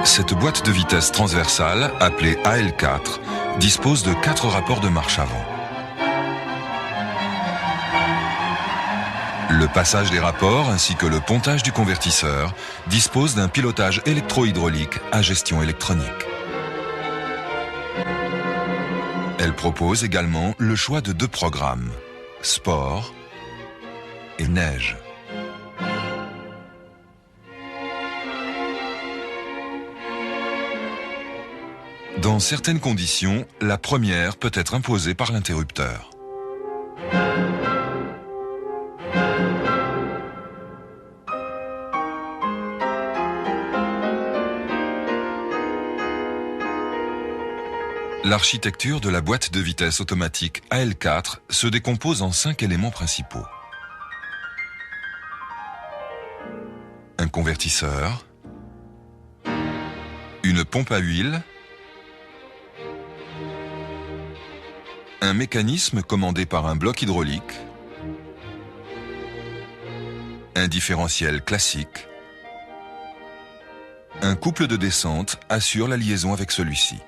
Cette boîte de vitesse transversale, appelée AL4, dispose de 4 rapports de marche avant. Le passage des rapports ainsi que le pontage du convertisseur disposent d'un pilotage électro-hydraulique à gestion électronique. Elle propose également le choix de 2 programmes, Sport et Neige. Dans certaines conditions, la première peut être imposée par l'interrupteur. L'architecture de la boîte de vitesse automatique AL4 se décompose en 5 éléments principaux. Un convertisseur, une pompe à huile, un mécanisme commandé par un bloc hydraulique, un différentiel classique, un couple de descente assure la liaison avec celui-ci.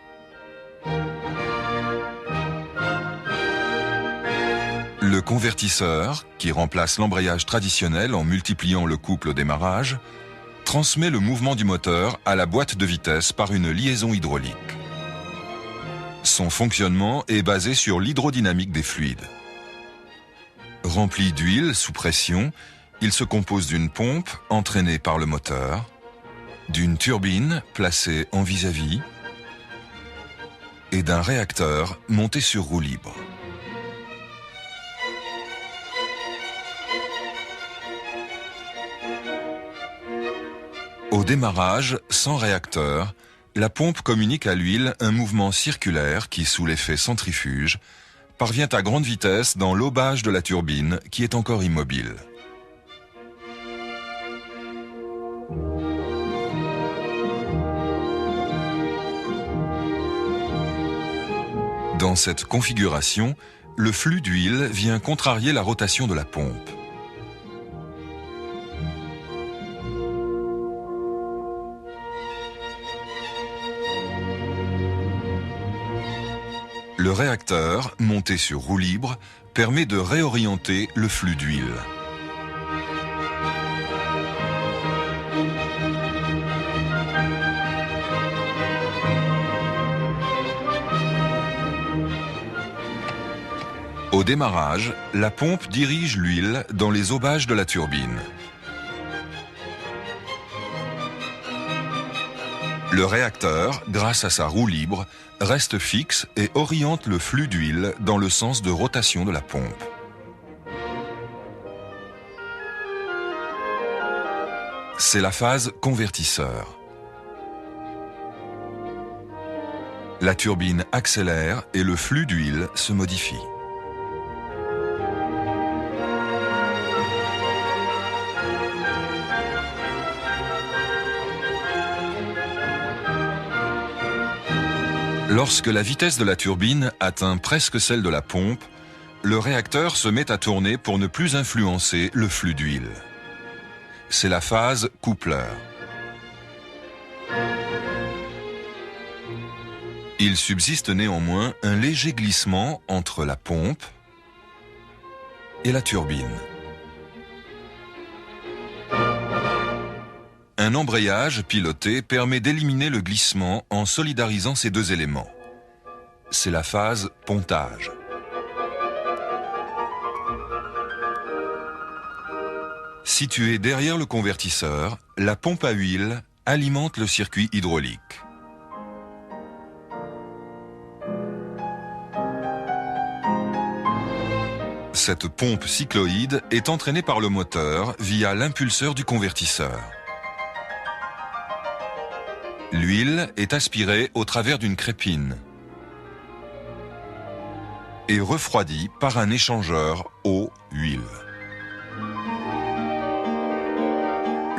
Le convertisseur, qui remplace l'embrayage traditionnel en multipliant le couple au démarrage, transmet le mouvement du moteur à la boîte de vitesse par une liaison hydraulique. Son fonctionnement est basé sur l'hydrodynamique des fluides. Rempli d'huile sous pression, il se compose d'une pompe entraînée par le moteur, d'une turbine placée en vis-à-vis et d'un réacteur monté sur roue libre. Au démarrage, sans réacteur, la pompe communique à l'huile un mouvement circulaire qui, sous l'effet centrifuge, parvient à grande vitesse dans l'obage de la turbine qui est encore immobile. Dans cette configuration, le flux d'huile vient contrarier la rotation de la pompe. Le réacteur, monté sur roue libre, permet de réorienter le flux d'huile. Au démarrage, la pompe dirige l'huile dans les aubages de la turbine. Le réacteur, grâce à sa roue libre, reste fixe et oriente le flux d'huile dans le sens de rotation de la pompe. C'est la phase convertisseur. La turbine accélère et le flux d'huile se modifie. Lorsque la vitesse de la turbine atteint presque celle de la pompe, le réacteur se met à tourner pour ne plus influencer le flux d'huile. C'est la phase coupleur. Il subsiste néanmoins un léger glissement entre la pompe et la turbine. Un embrayage piloté permet d'éliminer le glissement en solidarisant ces 2 éléments. C'est la phase pontage. Située derrière le convertisseur, la pompe à huile alimente le circuit hydraulique. Cette pompe cycloïde est entraînée par le moteur via l'impulseur du convertisseur. L'huile est aspirée au travers d'une crépine et refroidie par un échangeur eau-huile.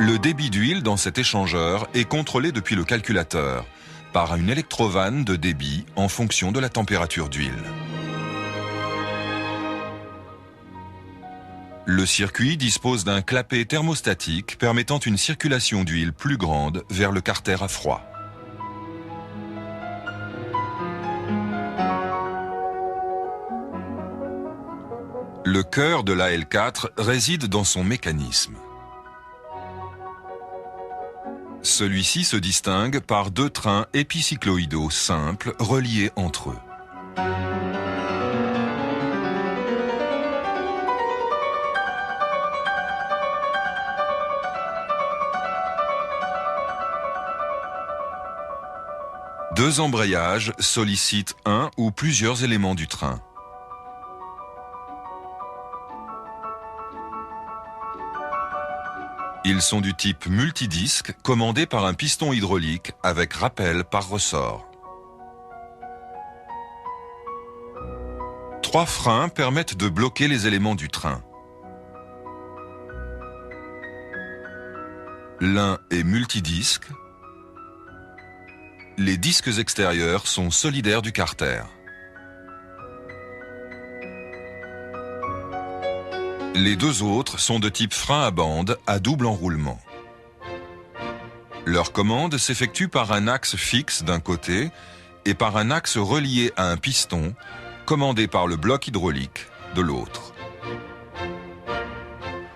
Le débit d'huile dans cet échangeur est contrôlé depuis le calculateur par une électrovanne de débit en fonction de la température d'huile. Le circuit dispose d'un clapet thermostatique permettant une circulation d'huile plus grande vers le carter à froid. Le cœur de l'AL4 réside dans son mécanisme. Celui-ci se distingue par 2 trains épicycloïdaux simples reliés entre eux. Deux embrayages sollicitent un ou plusieurs éléments du train. Ils sont du type multidisque, commandé par un piston hydraulique avec rappel par ressort. 3 freins permettent de bloquer les éléments du train. L'un est multidisque. Les disques extérieurs sont solidaires du carter. Les 2 autres sont de type frein à bande à double enroulement. Leur commande s'effectue par un axe fixe d'un côté et par un axe relié à un piston, commandé par le bloc hydraulique de l'autre.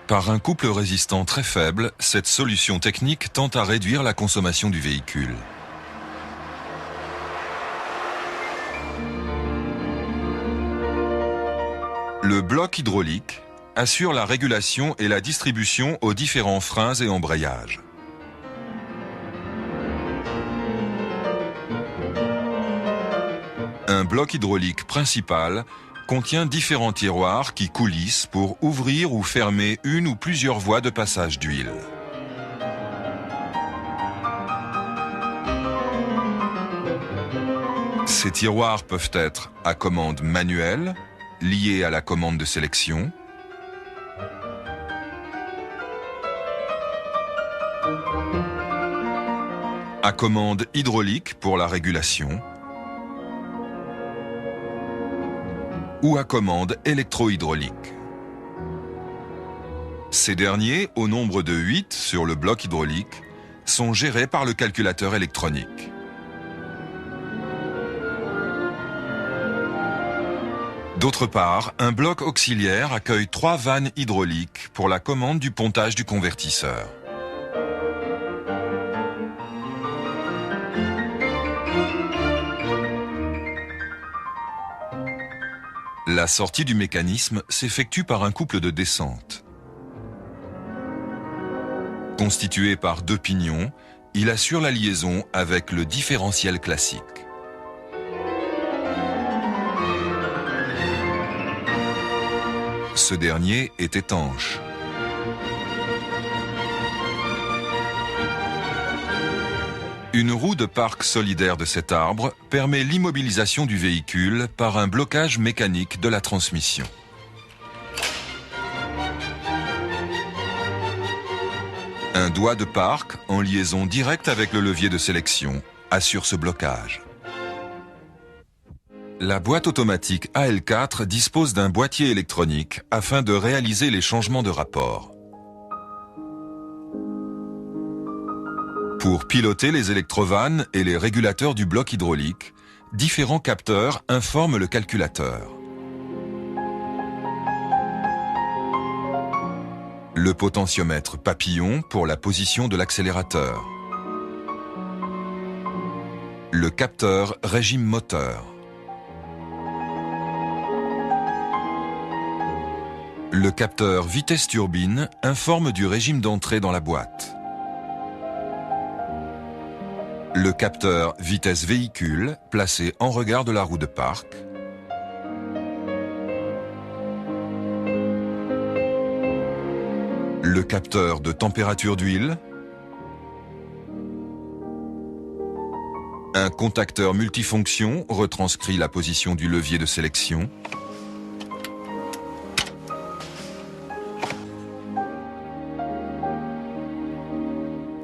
Par un couple résistant très faible, cette solution technique tend à réduire la consommation du véhicule. Le bloc hydraulique assure la régulation et la distribution aux différents freins et embrayages. Un bloc hydraulique principal contient différents tiroirs qui coulissent pour ouvrir ou fermer une ou plusieurs voies de passage d'huile. Ces tiroirs peuvent être à commande manuelle, liés à la commande de sélection, à commande hydraulique pour la régulation ou à commande électro-hydraulique. Ces derniers, au nombre de 8 sur le bloc hydraulique, sont gérés par le calculateur électronique. D'autre part, un bloc auxiliaire accueille 3 vannes hydrauliques pour la commande du pontage du convertisseur. La sortie du mécanisme s'effectue par un couple de descente. Constitué par 2 pignons, il assure la liaison avec le différentiel classique. Ce dernier est étanche. Une roue de parc solidaire de cet arbre permet l'immobilisation du véhicule par un blocage mécanique de la transmission. Un doigt de parc en liaison directe avec le levier de sélection assure ce blocage. La boîte automatique AL4 dispose d'un boîtier électronique afin de réaliser les changements de rapport. Pour piloter les électrovannes et les régulateurs du bloc hydraulique, différents capteurs informent le calculateur. Le potentiomètre papillon pour la position de l'accélérateur. Le capteur régime moteur. Le capteur vitesse turbine informe du régime d'entrée dans la boîte. Le capteur vitesse véhicule, placé en regard de la roue de parc. Le capteur de température d'huile. Un contacteur multifonction retranscrit la position du levier de sélection.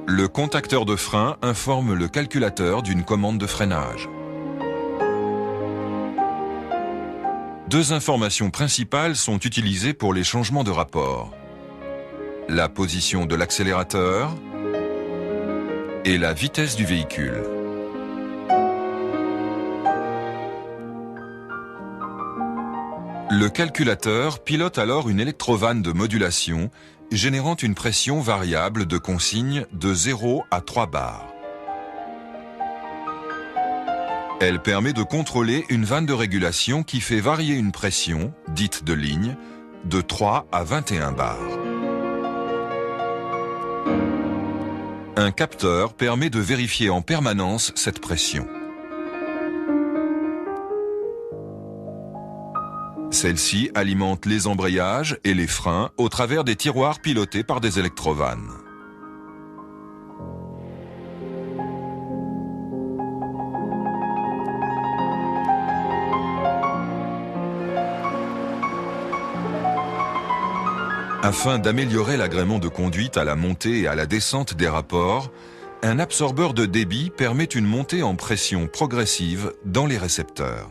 Le contacteur de frein informe le calculateur d'une commande de freinage. 2 informations principales sont utilisées pour les changements de rapport. La position de l'accélérateur et la vitesse du véhicule. Le calculateur pilote alors une électrovanne de modulation générant une pression variable de consigne de 0 à 3 bars. Elle permet de contrôler une vanne de régulation qui fait varier une pression, dite de ligne, de 3 à 21 bars. Un capteur permet de vérifier en permanence cette pression. Celle-ci alimente les embrayages et les freins au travers des tiroirs pilotés par des électrovannes. Afin d'améliorer l'agrément de conduite à la montée et à la descente des rapports, un absorbeur de débit permet une montée en pression progressive dans les récepteurs.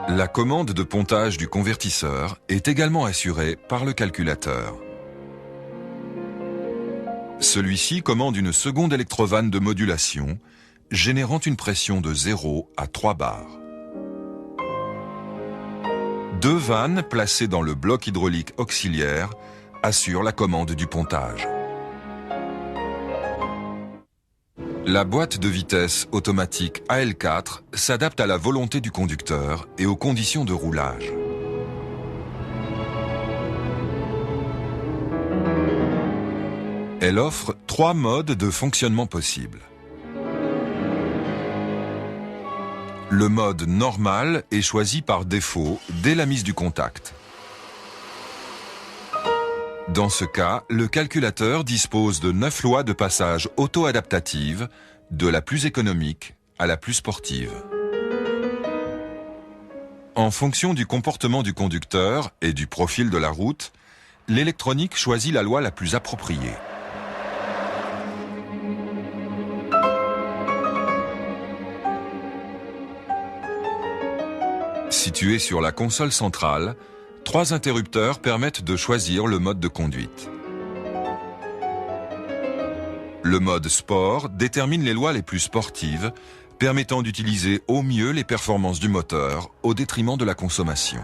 La commande de pontage du convertisseur est également assurée par le calculateur. Celui-ci commande une seconde électrovanne de modulation, générant une pression de 0 à 3 bars. Deux vannes placées dans le bloc hydraulique auxiliaire assurent la commande du pontage. La boîte de vitesse automatique AL4 s'adapte à la volonté du conducteur et aux conditions de roulage. Elle offre 3 modes de fonctionnement possibles. Le mode normal est choisi par défaut dès la mise du contact. Dans ce cas, le calculateur dispose de 9 lois de passage auto-adaptatives, de la plus économique à la plus sportive. En fonction du comportement du conducteur et du profil de la route, l'électronique choisit la loi la plus appropriée. Situés sur la console centrale, 3 interrupteurs permettent de choisir le mode de conduite. Le mode sport détermine les lois les plus sportives, permettant d'utiliser au mieux les performances du moteur au détriment de la consommation.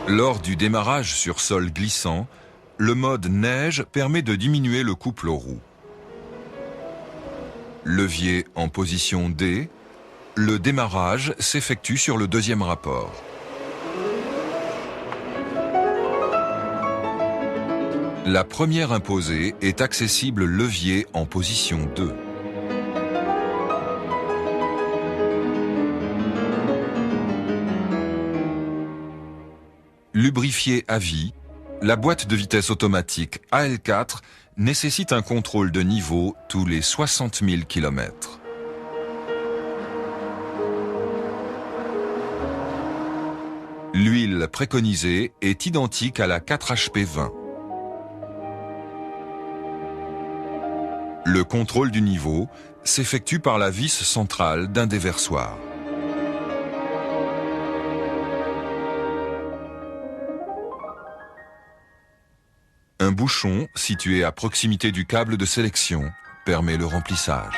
Lors du démarrage sur sol glissant, le mode neige permet de diminuer le couple aux roues. Levier en position D, le démarrage s'effectue sur le deuxième rapport. La première imposée est accessible levier en position 2. Lubrifiée à vie, la boîte de vitesse automatique AL4 nécessite un contrôle de niveau tous les 60 000 km. L'huile préconisée est identique à la 4HP20. Le contrôle du niveau s'effectue par la vis centrale d'un déversoir. Un bouchon, situé à proximité du câble de sélection, permet le remplissage.